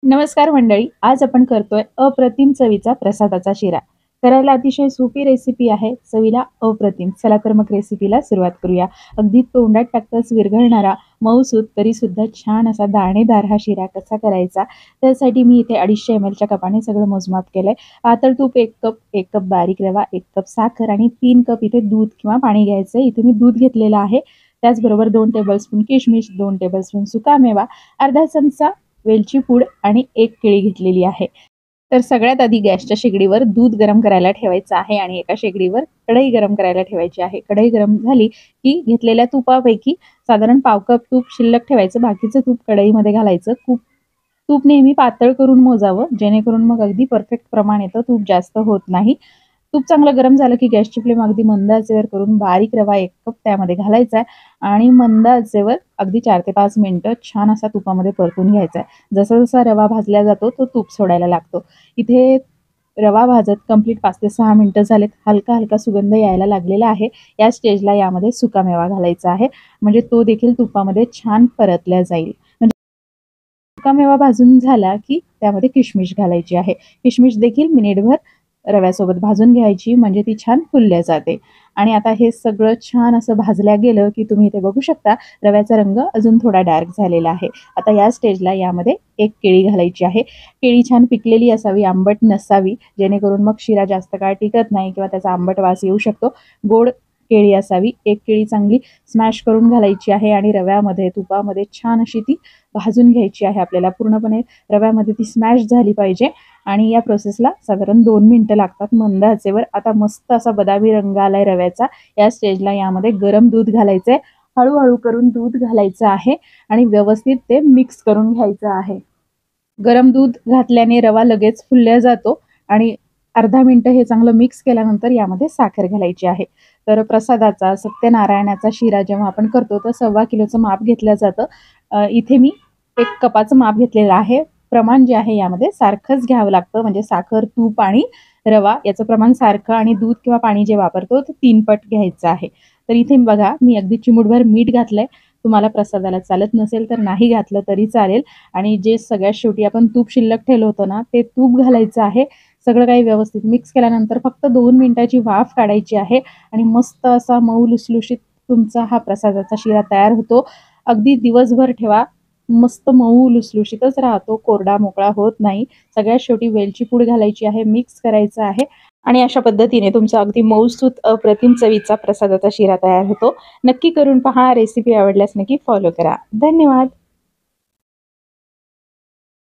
नमस्कार मंडळी, आज आपण करतोय अप्रतिम चवीचा प्रसादाचा शिरा। करायला अतिशय सोपी रेसिपी आहे, चवीला अप्रतिम। चला तर मग रेसिपीला सुरुवात करूया। अगदी तोंडात टाकताच विरघळणारा, मऊसूत तरी सुद्धा छान असा दाणेदार हा शिरा कसा करायचा, त्यासाठी मी इथे 250 ml च्या कपाने सगळं मोजमाप केलंय। पातळ तूप 1 कप, 1 कप बारीक रवा, 1 कप साखर आणि 3 कप इथे दूध किंवा पाणी घ्यायचंय। इथे मी दूध घेतलेलं आहे। त्याचबरोबर 2 टेबलस्पून किशमिश, 2 टेबलस्पून सुकामेवा, अर्धा चमचा वेलची पूड आणि 1 केळी घेतलेली आहे। तर सगळ्यात आधी गॅसच्या शेगडीवर दूध गरम करायला ठेवायचं आहे आणि एका शेगडीवर कढई गरम करायला ठेवायची आहे। कढई गरम झाली की घेतलेल्या तुपापैकी साधारण पाव कप तूप शिल्लक ठेवायचं, बाकीचं तूप कढईमध्ये घालायचं। तूप नेहमी पातळ करून मोजावं, जेणेकरून मग अगदी परफेक्ट प्रमाण येतं, तूप जास्त होत नाही। तूप चांगलं गरम झालं की गॅसची फ्लेम अगदी मंद आचेवर करून बारीक रवा 1 कप त्यामध्ये घालायचा आहे आणि मंद आचेवर अगदी 4 ते 5 मिनिटं छान असा तुपामध्ये परतून घ्यायचा आहे। जसा जसा रवा भाजला जातो तो तूप सोडायला लागतो। इथे रवा भाजत कंप्लीट 5 ते 6 मिनिटं झालेत। हलका हलका सुगंध यायला लागलेला आहे। या स्टेजला यामध्ये सुकामेवा घालायचा आहे, म्हणजे तो देखील तुपामध्ये छान परतला जाईल। सुकामेवा भाजून झाला की त्यामध्ये किशमिश घालायची आहे। किशमिश देखील मिनिटभर रव्यासोबत भाजून घ्यायची, म्हणजे ती छान फुलल्या जाते। आणि आता हे सगळं छान असं भाजल्या गेलं की तुम्ही इथे बघू शकता रव्याचा रंग अजून थोडा डार्क झालेला आहे। आता या स्टेजला यामध्ये 1 केळी घालायची आहे। केळी छान पिकलेली असावी, आंबट नसावी, जेणेकरून मग शिरा जास्त काळ टिकत नाही किंवा त्याचा आंबट वास येऊ शकतो। गोड केळी असावी। 1 केळी चांगली स्मॅश करून घालायची आहे आणि रव्यामध्ये तुपामध्ये छान अशी ती भाजून घ्यायची आहे। आपल्याला पूर्णपणे रव्यामध्ये ती स्मॅश झाली पाहिजे आणि या प्रोसेसला साधारण 2 मिनिटं लागतात मंद आचेवर। आता मस्त असा बदामी रंग आलाय रव्याचा। या स्टेजला यामध्ये गरम दूध घालायचंय। हळूहळू करून दूध घालायचं आहे आणि व्यवस्थित ते मिक्स करून घ्यायचं आहे। गरम दूध घातल्याने रवा लगेच फुलल्या जातो आणि अर्धा मिनिटं हे चांगलं मिक्स केल्यानंतर यामध्ये साखर घालायची आहे। तर प्रसादाचा सत्यनारायणाचा शिरा जेव्हा आपण करतो तर 1.25 किलोचं माप घेतलं जातं। इथे मी 1 कपाचं माप घेतलेलं आहे। प्रमाण जे आहे यामध्ये सारखंच घ्यावं लागतं, म्हणजे साखर, तूप आणि रवा याचं प्रमाण सारखं आणि दूध किंवा पाणी जे वापरतो ते 3 पट घ्यायचं आहे। तर इथे बघा मी अगदी चिमूटभर मीठ घातलंय। तुम्हाला प्रसादाला चालत नसेल तर नाही घातलं तरी चालेल। आणि जे सगळ्यात शेवटी आपण तूप शिल्लक ठेवलं होतं ना, ते तूप घालायचं आहे। सगळं काही व्यवस्थित मिक्स केल्यानंतर फक्त 2 मिनिटाची वाफ काढायची आहे आणि मस्त असा मऊ लुसलुशीत तुमचा हा प्रसादाचा शिरा तयार होतो। अगदी दिवसभर ठेवा, मस्त मऊ लुसलुशीतच राहतो, कोरडा मोकळा होत नाही। सगळ्यात शेवटी वेलची पूड घालायची आहे, मिक्स करायचं आहे आणि अशा पद्धतीने तुमचा अगदी मऊसूत अप्रतिम चवीचा प्रसादाचा शिरा तयार होतो। नक्की करून पहा। रेसिपी आवडल्यास नक्की फॉलो करा। धन्यवाद।